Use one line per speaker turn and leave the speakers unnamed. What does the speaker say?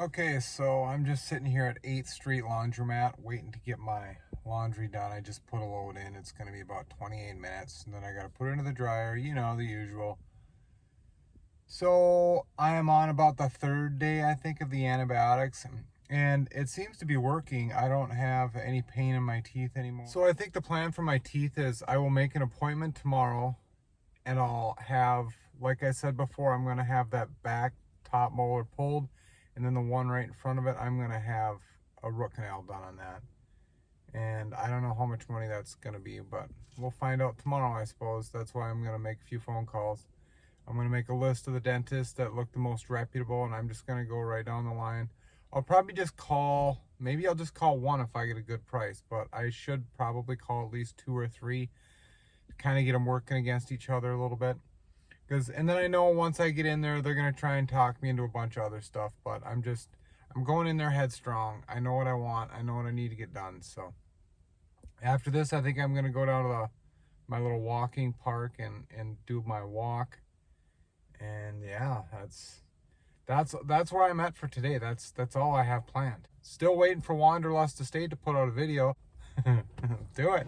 Okay, so I'm just sitting here at 8th Street Laundromat waiting to get my laundry done. I just put a load in. It's going to be about 28 minutes. And then I got to put it into the dryer, you know, the usual. So I am on about the third day, I think, of the antibiotics. And it seems to be working. I don't have any pain in my teeth anymore. So I think the plan for my teeth is I will make an appointment tomorrow. And I'll have, like I said before, I'm going to have that back top molar pulled. And then the one right in front of it, I'm going to have a root canal done on that. And I don't know how much money that's going to be, but we'll find out tomorrow, I suppose. That's why I'm going to make a few phone calls. I'm going to make a list of the dentists that look the most reputable, and I'm just going to go right down the line. I'll probably just call, maybe I'll just call one if I get a good price, but I should probably call at least 2 or 3 to kind of get them working against each other a little bit. And then I know once I get in there, they're going to try and talk me into a bunch of other stuff. But I'm going in there headstrong. I know what I want. I know what I need to get done. So after this, I think I'm going to go down to my little walking park and do my walk. And yeah, that's where I'm at for today. That's all I have planned. Still waiting for Wanderlust Estate to put out a video. Do it.